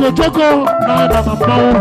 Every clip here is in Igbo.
Ochoko na na mbawo.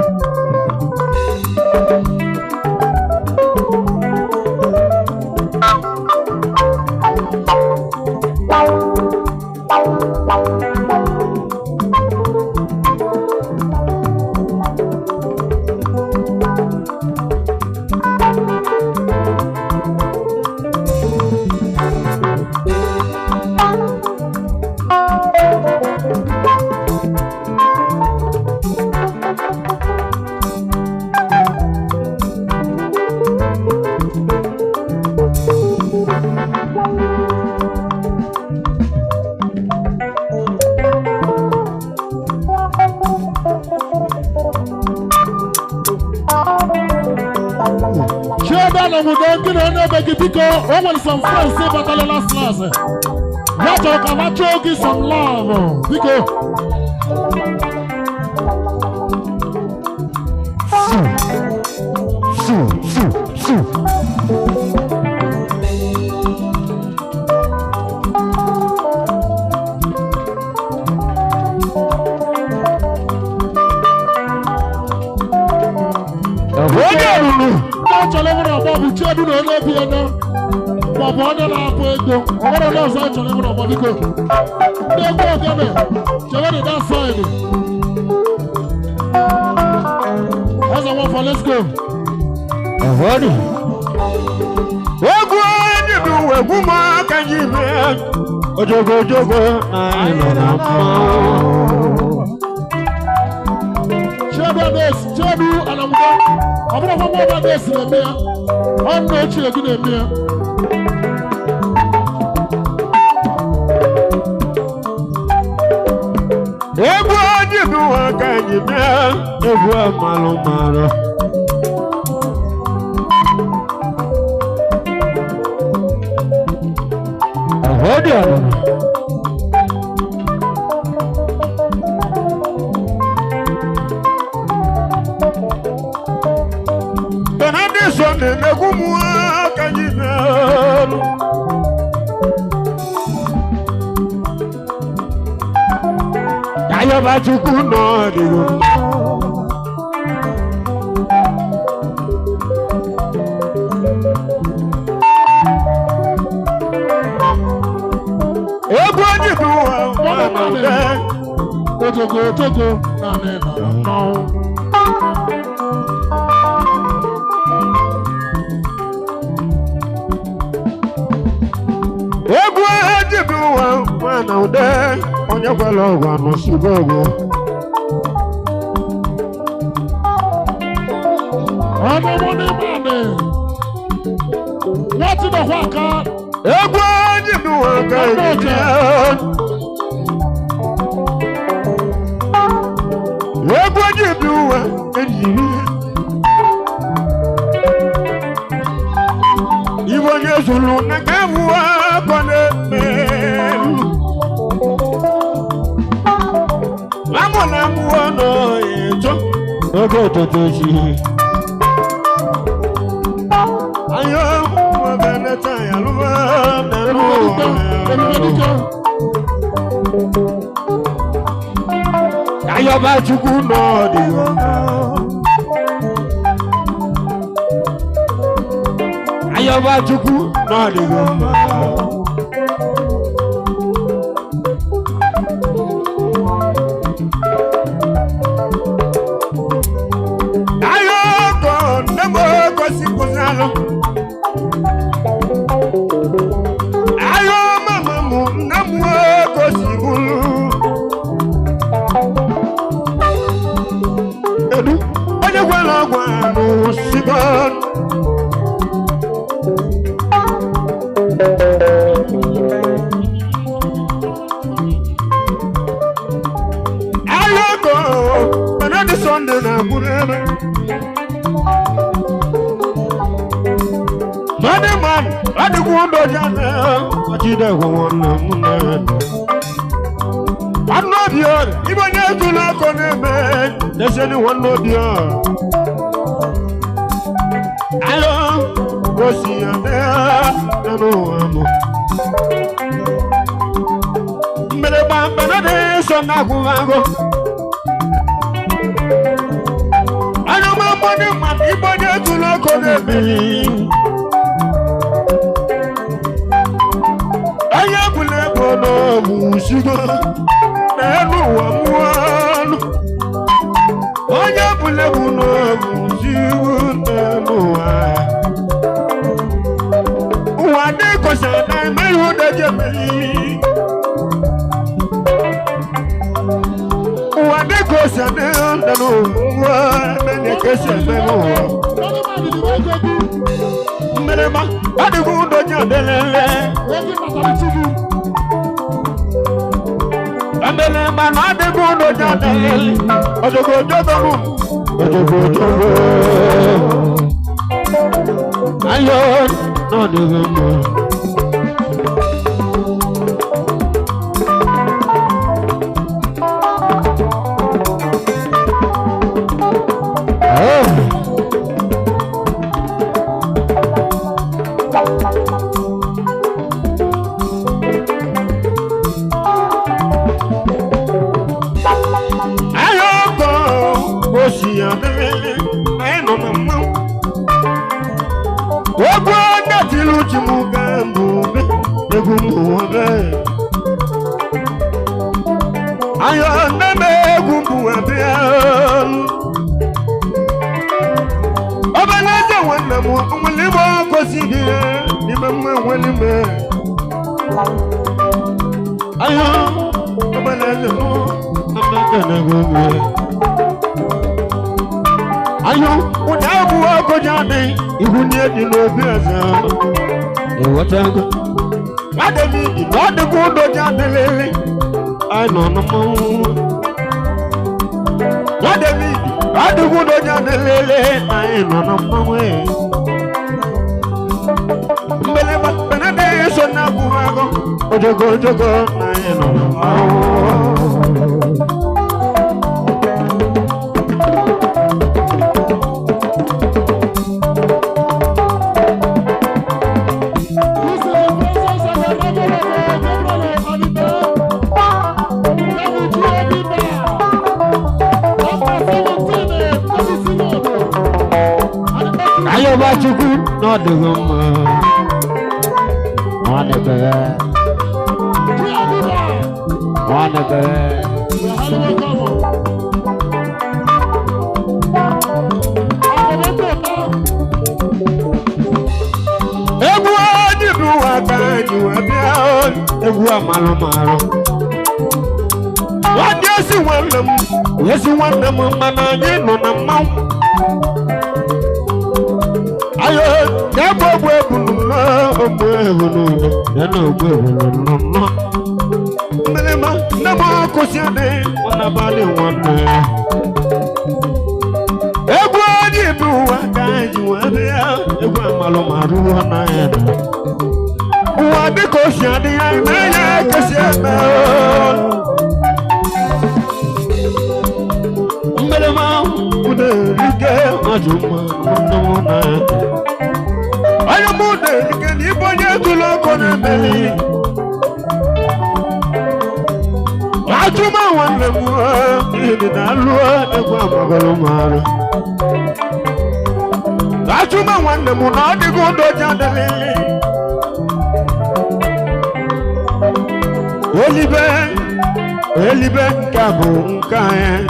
Because when some friends say about the last class, let's talk about give some love. Because do not know piano. But one of our people, one of those actually would have been good. They go together. Johnny, that side. That's the one for let's go. What? What would you do? A woman can you make? Jogo, Jobu, and I'm going to go over this in the mirror. I'm not sure you're going to Everybody do what can you do? Everyone malo. Hold on. Sunday, me kumwa kanyibelo. Yayo bachukuno diyo. Egwaji duwa, Togo, no. Now there on your fellow one was to go. I'm a money. What's the waka? Everyone you do a guy. Everyone you do even yes, you look like a on it. I'm one go to Toshi. I am Veneta, I am about to go no. I am about to go no. I'm not here, even if you not on a bed, there's anyone not here. Hello, go see you there, no, mmele bamba na de so na kuvango ano mambo ni ibode tuloko de beli aya bule bono musigo enu wa muanu aya bule bono musigo enu wa de ko sana me hu de jebeli wa de ko sana ndano wa me ke se me no Merema, adigu do nyadelele. Amelema na adigu do nyadelele. Ojogo jogo, ojogo jogo. Ayo, no digu. Ayo, unabu wako jane, ihunie dino biaza. Ewatango, wademi, wade kundo jane lele. I know no more. Wademi, wade kundo jane lele. I know no more. Mbeleba, benade sona kuwago. Ojogo, jogo, I know no more. Bachuku no dugum one ayo nabo bwebunu nano bwebunu melema namo kosiade onabale wonne egwadi buwa kanji wabia egwa malo maru na ena wadi kosiade na ya kesiade melema ude rike majuma na ayo mude rike ni bonye tuloko na beli ajuma wanne mu ni na luwa egwa magolo mara ajuma wanne mu na digo do jadele Elibe kabu nkae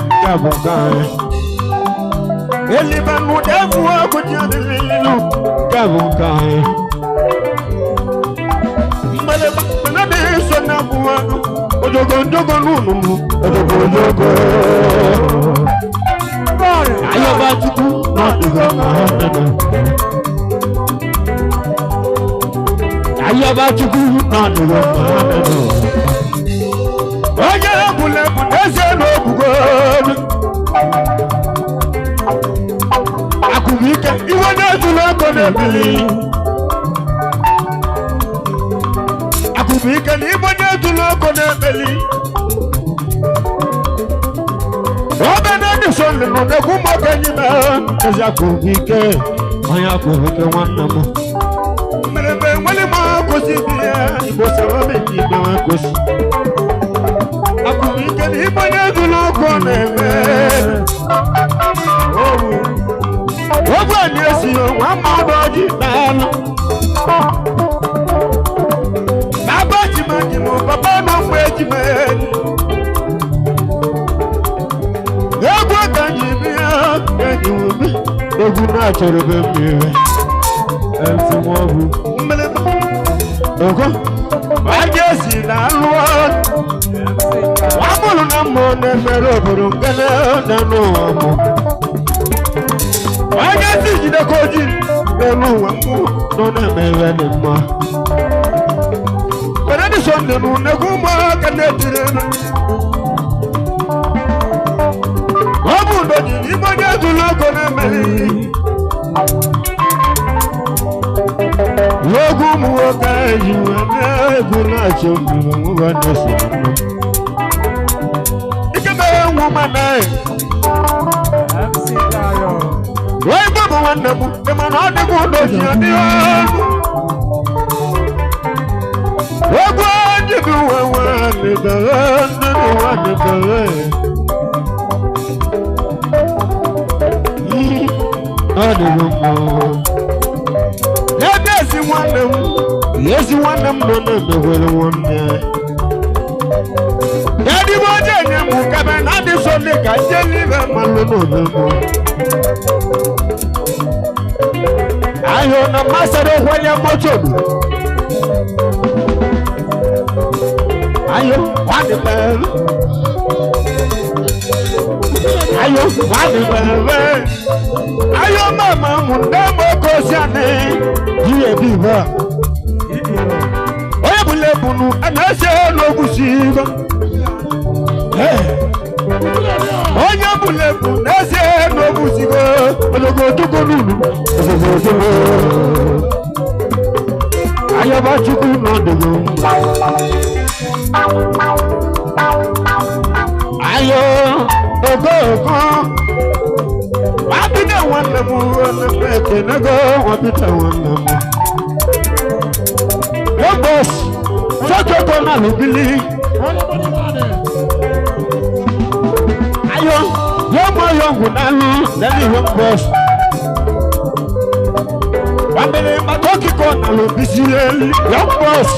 Elibe mudefu wa kujadililu kabu nkae Mbale banade sona buwanu Ojogo nunu Ojogo Ayo bachuku Nadigo mahadana Ayo bachuku Nadigo mahadana Oye bule eze no bugon Akubika iwe na tuloko na bili Akubika ni iwe na tuloko na bili Obe na ni sonle no ne kumaka njina Ezi akubika Oye akubika wanamo Mwerebe mweli mwa kosi biya Ibo sawa meji na wakosi egwu na-achọrọ ebe mmiri ntị nwaọbụ ogo aja si na alụ nwamụrụ na mmụọ na-emere obodo nke na n'ụwa mụ onye si jidekọ oji n'elu ụwa mụ nọ na-emere dị mma Sọnde nụ n'egwu ụmụaka na-etiri elu ọ bụ ndoji n'ime onye zụrụ ọkụ na-emeri egwu ụmụ nwoke eji wee mee egwu na-achọ mmiri nwụwa na-esi ike mere nwa mana wee gbabụ nwanne m ịmana ọ dịbụ ndoji ya dị ọnụ Ogwa jibu wani bere nínú wani bere. Adìrò mọ̀. Ẹgbẹ́ sí nwanne m, yẹ́sí nwanne m nọ na-emewere nwanne. Yẹ́dí bó jẹ́ nye mụ kebe na adị so dị ka nje n'ibe mmalụ n'obe mụ. Ahịa na mmasịrị ụkwanye moto bụ. Ayo, wadi bebe. Ayo, wadi bebe. Ayo, mama, mundemo kosiane. Diye biba. Oye bule bunu, anase lobusiba. Oye bule bunu, anase lobusiba. Ologo tuko nunu. Ayo ba chuku no dugu. Ayo, ogo ogo. Wabida nwanne m nwanne m ekenego wabida nwanne m. Yobos, sokoto na lubili. Ayo, yomo yongu nanu, nani yobos. Wabile matoki kona lubisile, yobos.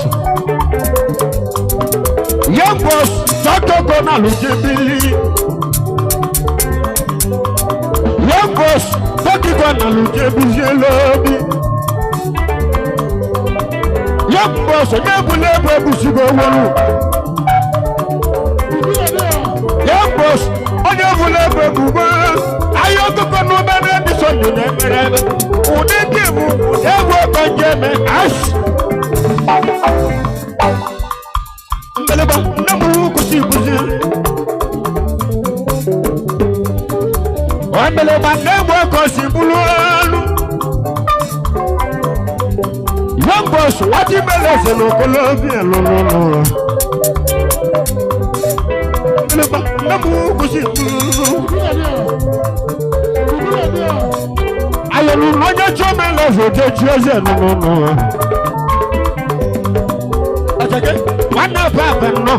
Young boss, Toto Gona Lujibili. Young boss, Toto Gona Lujibili. Young boss, Nebule Busigo. Young boss, Nebule Buba. I have to come over and the son of them. Would they give you ever Benjamin Ash? Namu kusibuzi. Wambele banebo kosibulu. Young boss, what you beleze no Colombia no. Namu kusibuzu. Ayelu noja chomele zote cheze no. Atake. Wana papa no.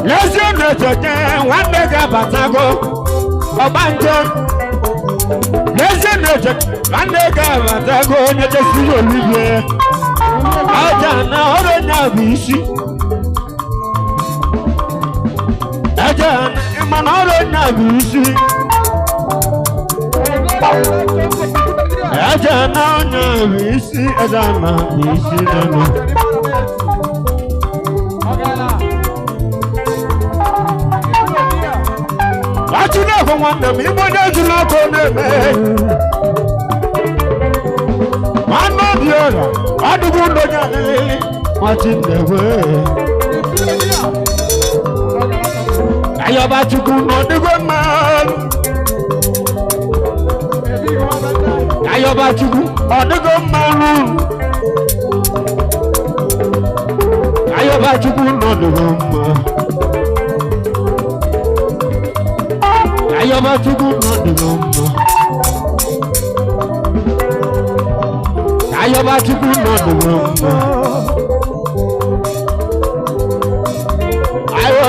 Lesio no choke wane ga batago. Obanje. Lesio no choke wane ga batago nyete siyo liye. Aja na oro nya bishi. Aja na iman oro nya bishi. Aja na nya bishi. Aja na bishi no. Achuna kwa wanda mi moja jula kone me. Mano biora, adugu ndonya lele, machindewe. Ayo bachuku no digo man. Ayo bachuku, odigo man. Ayo bachuku no digo man. Ayo bachuku no digo man. Ayo bachuku no digo man. Ayo.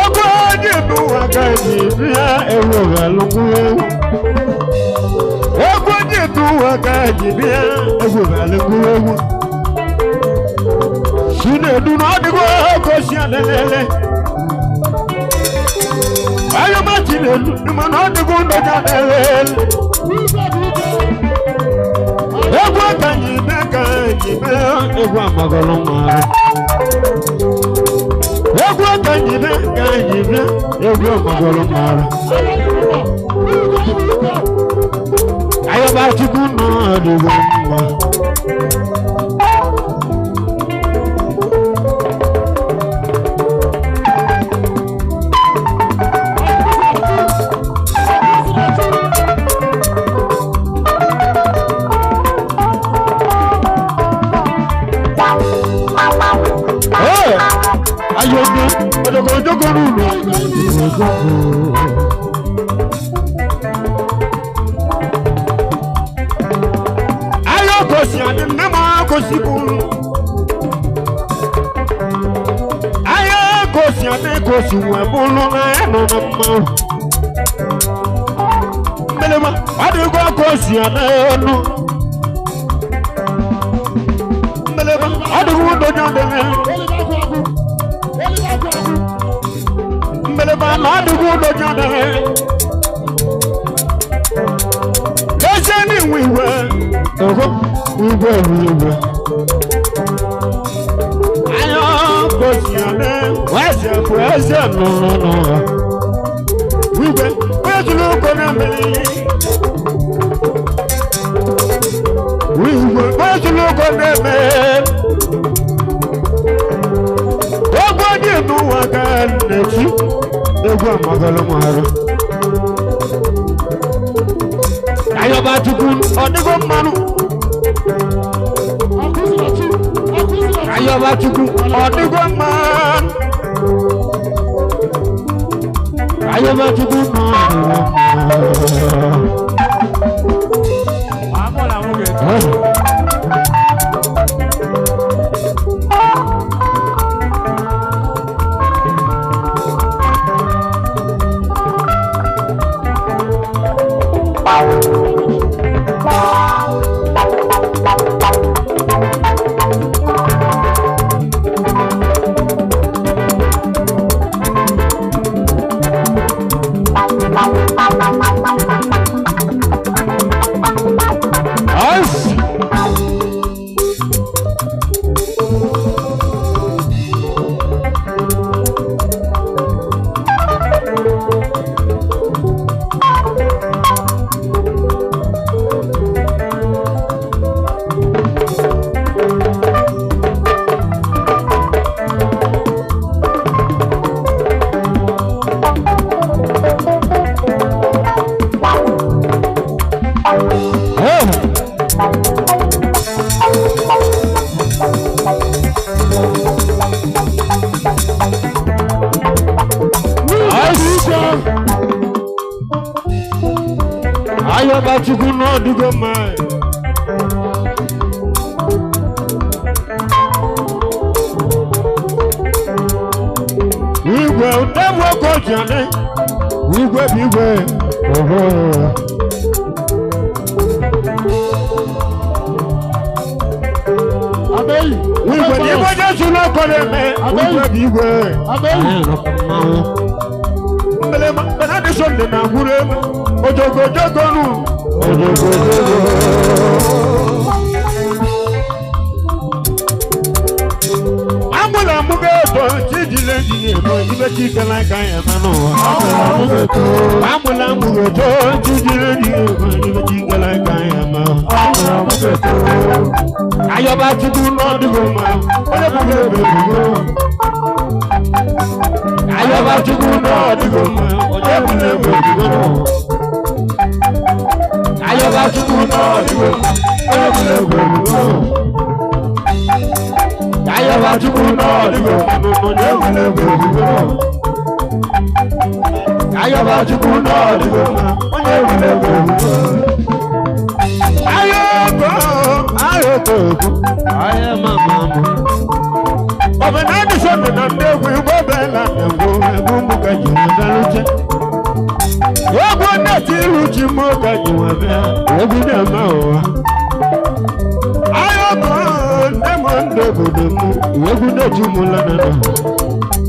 Ogo jibu wakaji bia ewo galungu. Ogo jibu wakaji bia ewo galungu. Sine du no digo ko sianele. ayo matile imano digundo janel egwa kanyi beka jibe egwa magoloma egwa kanyi beka jibe egwa magoloma ayo batigundo digundo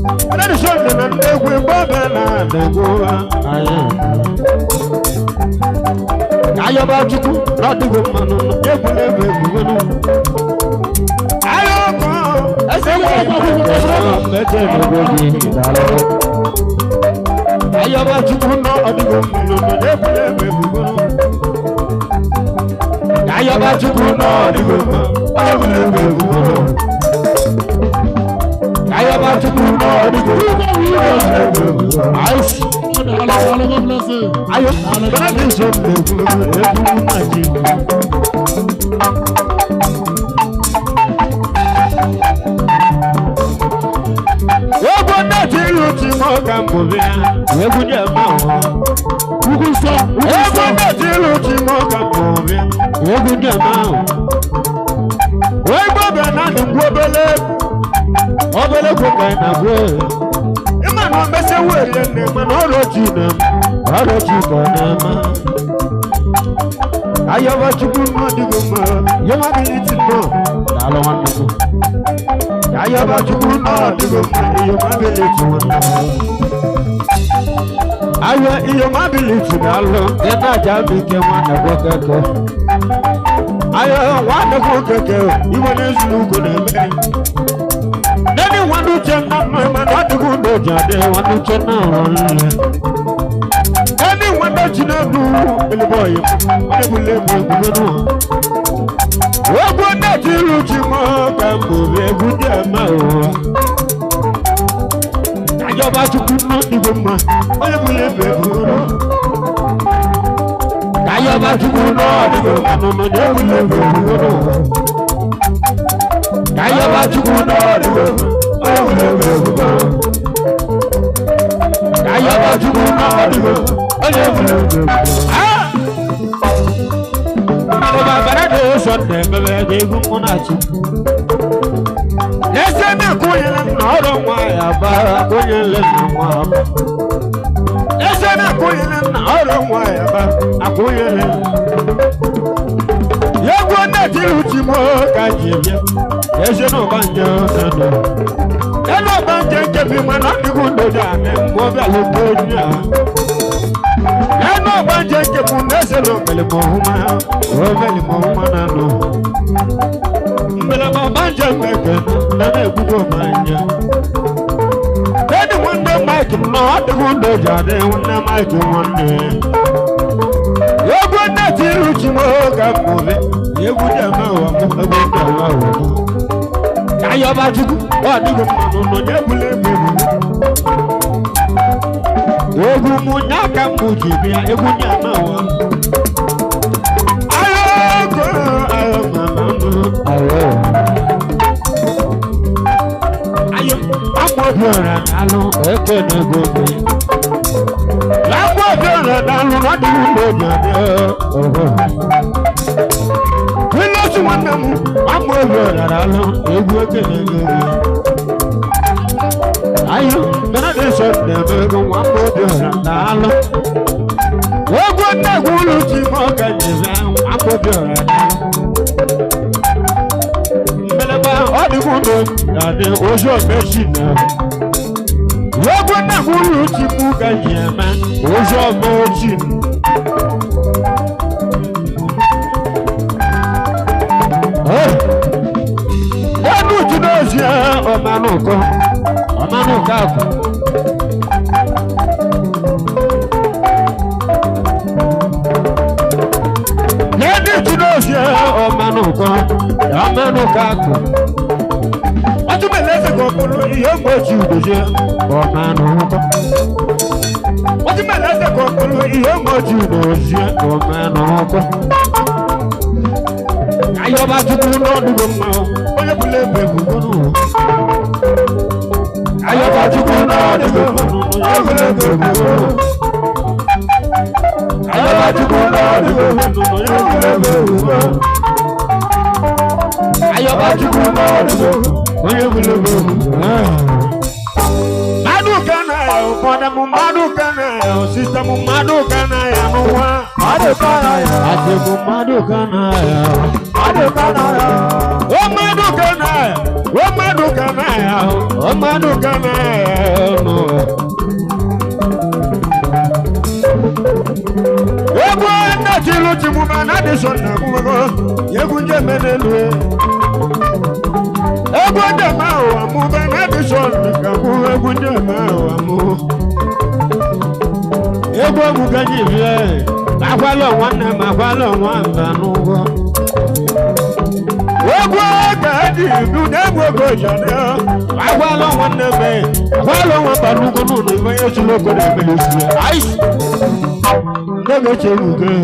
Another son and they will bother the go. I about to not the woman, they will never. I don't know. I say, I about to not the woman, they will never. I about to not the woman, I will never. I about to do all the good. I Obele kuka na gwe. Ima no mbese wele ne ma no rochina. Rochika na ma. Ayawa chuku no diguma. Yoma biliti no. Dalo wanu. Ayawa chuku no diguma. Yoma biliti no. Aya yoma biliti dalo. Ena jabi ke wana kokeko. Aya wana kokeko. Iwa nesu ko na me. One to turn up my man, what to go to Jade, one to turn on. Anyone that you know, the boy, I will live with you. What would that you look him up and move a good amount? I go back to put not the woman, I will live with you. I go back to put not the woman, I will live with you. I go back to put not the woman. Hello, Banjo, be my not good down and move a little. Hello, Banjo, Neselo, Melimoma, Melimoma, no. Melama Banjo, never good manja. Then the one that might not the good down, when I might one day. You're good that you can move it. You would have known. Ayaba chuku wa digo no jebule mebu ogu munyaka mujibia egunya mawa ayo amodora alo ekene gobe amodora alo na digo jade Wanamu, I'm over at egu ekene gobe. Ayo, bena de shot never go one more alo. Ogo na gulu ti mo ka jeva, amodora alo. Beleba odi gundo, ade ojo machine. Ogo na gulu ti mo ka jeva, ojo machine. Omanuko, Omanuka. Lady Tunosia, Omanuko, Omanuka. What do you let go for your motive? Omanuka. What do you let go for your motive? Omanuka. I am about to do not do now. I am believing. I am about to go now. I am believing. I am about to go now. I am about to go now. I am believing. Madu kana, sister Madu kana, Moa, Madu kana, Madu kana, oh Madu kana, ọmọdé kama ọmọ. Ego ẹ̀dá tí ló ti mú ma náà di sọ̀nà kúmọ́kọ́ yẹ́kú jẹ́ mẹ́lẹ́lu ẹ̀. Ego dẹ̀ máa wà mú bẹ́ẹ̀ náà di sọ̀nà kàkú ego dẹ̀ máa wà mú. Ego mú kẹ́jì fi ẹ̀ àkwálọ̀ wọn nà má àkwálọ̀ wọn àgbànú wọ́. Ego kẹ́jì ìlú dẹ́gbẹ́ kò jọ̀dẹ́ ọ́ àkwálọ̀ wọn nà bẹ́ẹ̀ àkwálọ̀ wọn bànú kọ́nù ní ìfẹ́ yẹn sùn lóko dẹ̀ mẹ́lẹ́ sí ẹ̀. Àìsí dẹ́gbẹ́ tẹ̀ wù gẹ́.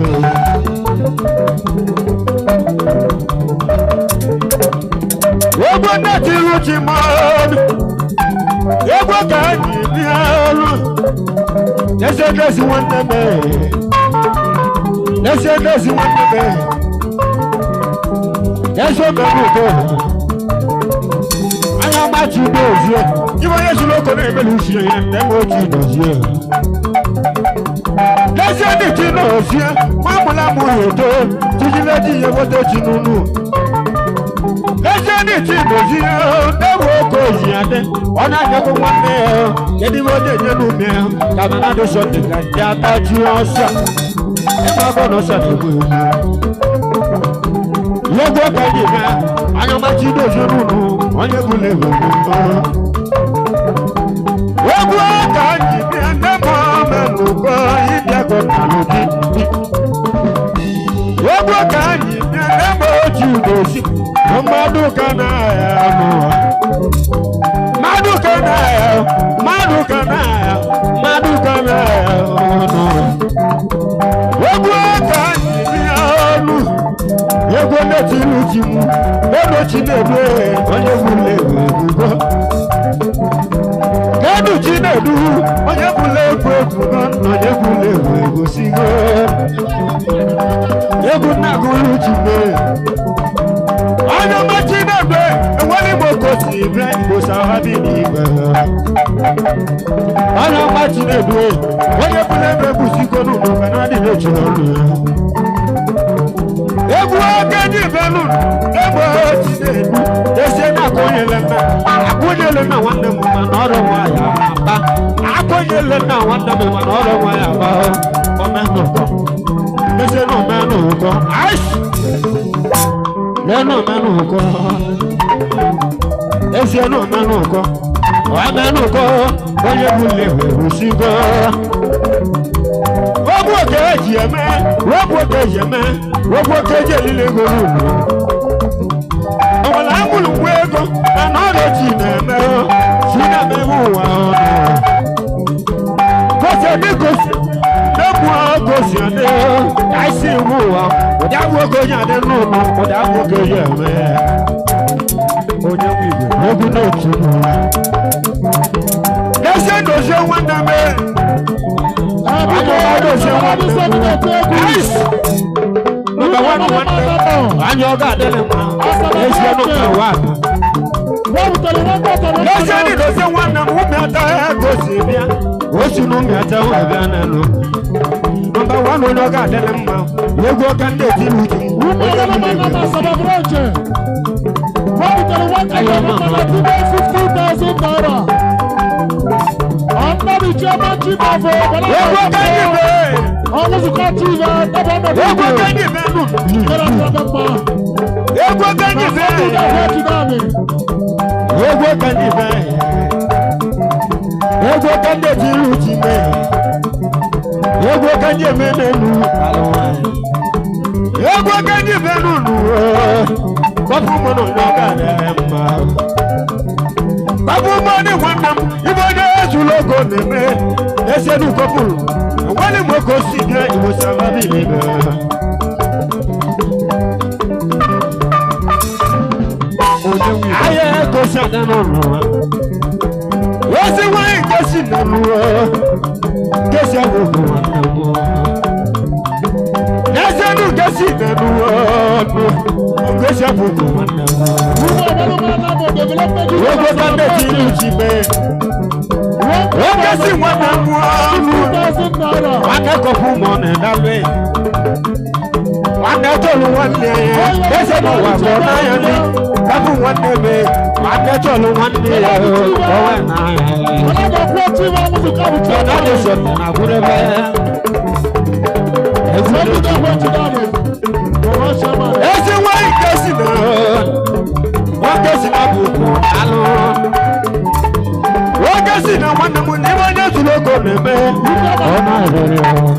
Ego náà ti rú ti mọ́ ọ́nù. Ego kẹ́jì ní ọ́nù. Lẹ́sẹ̀kẹsì wọn nà bẹ́ẹ̀. Lẹ́sẹ̀kẹsì wọn nà bẹ́ẹ̀. Lẹ́sẹ̀ bẹ́ẹ̀ kò. Anya ma ti do zie. Ibo Yesu loko na ebelu zie ya ndemo ti do zie. Lẹ́sẹ̀ ni ti no zie. Mamula mu yoto. Tiji leji ye wote ti nunu. Lẹ́sẹ̀ ni ti do zie. Ndemo ko zie ade. Ona je ko wanne. Yedi wo de je nu me. Kamana do so de ka ja ta ji osa. E ma go no sa de bu. Logo ka di na. Anya ma ti do zie nunu. Onye bule wo. Ogu ka ji bi ande mo me nu ko ibi ko na lu di. Ogu ka ji bi ande mo ji do si. Madu kana ya mo. Madu kana ya. Madu kana ya. Madu kana ya. Ogu ka ji bi olu. Ego ne ti lu ji mu. Ego ti ne be. Onye bule wo. Kedu Chinedu, onye bule ego onye bule ego sigo. Ego na gulu Chine. Onye ma Chinedu, enwere moko si Ibrahim bo sahabi ni igbe. Onye ma Chinedu, onye bule ego sigo nunu kanadi le Chinolu. Ego akeji belu, ego Chinedu, ese na konye lema. Akonyele na wande mu ma noro wa ya ba. Akonyele na wande mu ma noro wa ya ba. O me no ko. Ese no me no ko. Aish. Le no me no ko. Ese no me no ko. Wa me no ko. Oye bule we usigo. Obo keji eme. Obo keji eme. Obo keji lile golu. Ọwọ́lá múlù wéego ẹ̀nà ọ̀dọ̀ jì nà-ẹ̀mẹ́ sí nà-ẹ̀mẹ́ wà ọ̀nà. Kọ́sẹ̀ ní kòsì lẹ́mú ọgọ́sì ọ̀dẹ́ àìsí ìwú wa. Òdì àwògò yàn ní nùnú, òdì àwògò yàn mẹ́. Onye wù ìwé ogun náà tún nù. Lẹ́sẹ̀ dòṣe wọn nà mẹ́. Àjọ dòṣe wọn nà mẹ́. Àìsí. Number one, and your God, yes, you don't want to move at Cosivia. What you know, at number one, when you got them, you go can get you. Almost a country that wọ́n ní mo kò sí ní ìwòsàn bábí mi náà. Ayé kò sí àdánù nù wá. Wọ́n sì wáyé kò sí nànú wá. Kẹ́sì àgbègbè wà nànú wá. Kẹ́sì àdánù kẹ́sì nànú wá. Kẹ́sì àgbègbè wà nànú wá. Wọ́n gbọ́dọ̀ bẹ́ẹ̀ tí ìlú ti bẹ́ẹ̀. Wọ́n kẹ́sì wọn nànú wá. Akẹ́kọ̀ọ́ fún mọ́ ní ìdálé. Wọ́n á tó lu wọn ní ẹyẹ. Bẹ́sẹ̀ mọ̀ wà bọ̀ náyà ní. Káfù wọn ní ẹbẹ̀. Wọ́n á akẹ́tọ̀ ló wọ́n ní ọwọ́ ẹ̀ náà ọ̀nà lè sọ̀tún àbúrẹ́ bẹ́ẹ̀. Esi wọ́n kẹ́sì náà wọ́n kẹ́sì náà bùkù àlọ́ wọ́n kẹ́sì náà wọ́n nàmú ní wọ́n yẹ tún lóko mẹ́mẹ́ ọ̀nà ìrẹ̀rẹ̀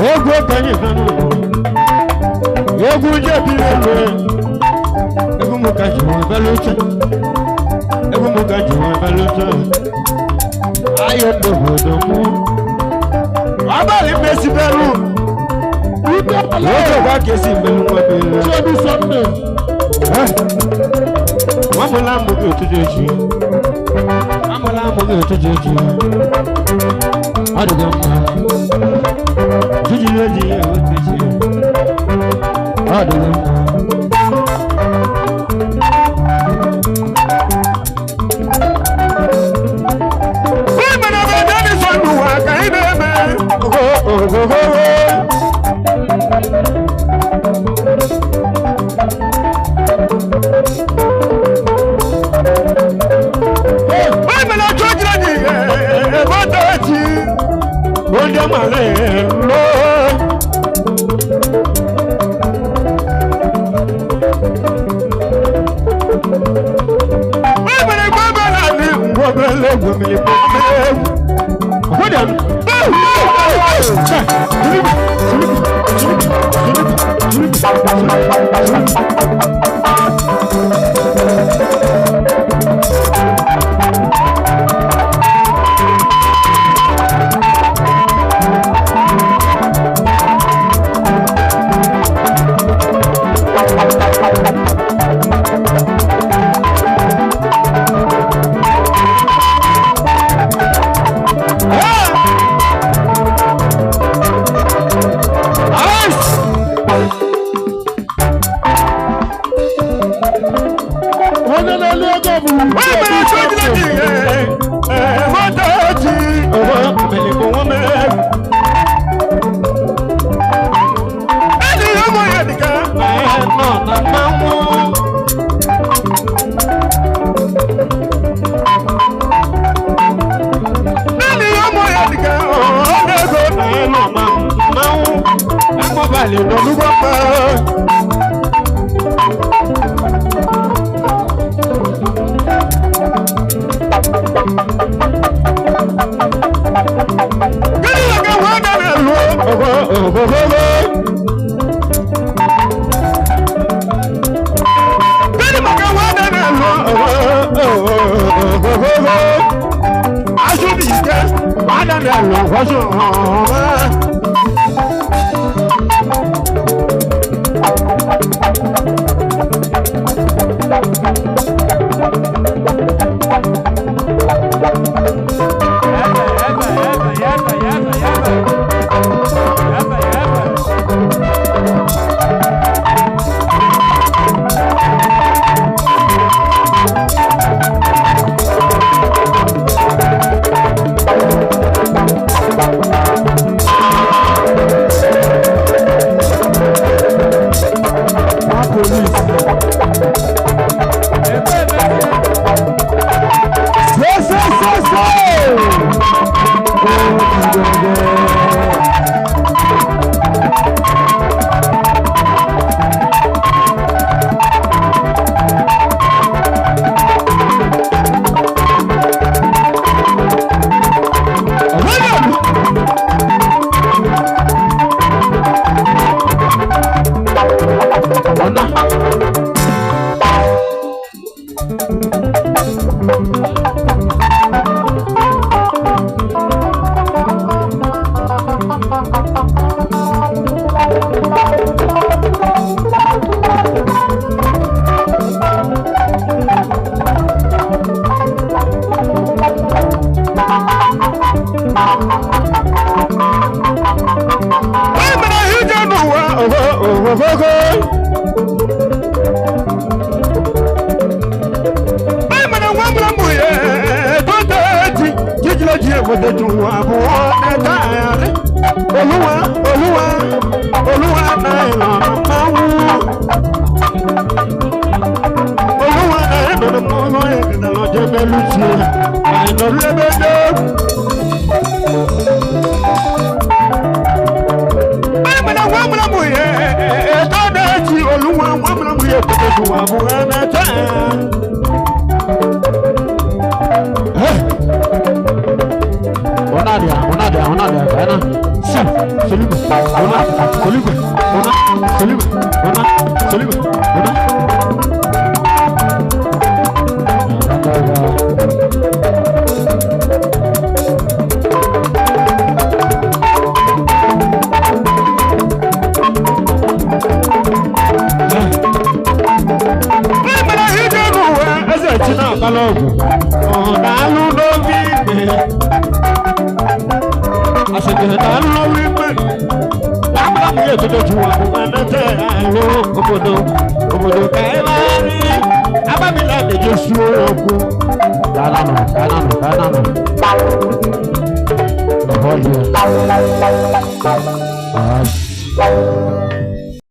Ego kanyi kanu. Ego jebi lele. Ego mukaji wa balucha. Ego mukaji wa balucha. Ayo dodo mu. Abali mesi belu. Lọ́jọ́ bá ké sí ìbẹ̀lú wọn bẹ̀rẹ̀. Ṣé ọdún Sunday? Wọ́n mú láàmúgbé òtútù èjì. Wọ́n mú láàmúgbé òtútù èjì. Ọdún mọ́. Jíjí lójì òtútù èjì. Ọdún mọ́. Wọ́n mọ̀ náà bẹ̀rẹ̀ ní sọ́nù wà kàí bẹ́ẹ̀ mẹ́. Oúnjẹ màlẹ́ lọ. Bẹ́ẹ̀ni gbọ́dọ̀ náà ní gbọ́dọ̀ gbòmìnì gbòmìnì. Gbọ́dọ̀ ní. Onadia, Kanano.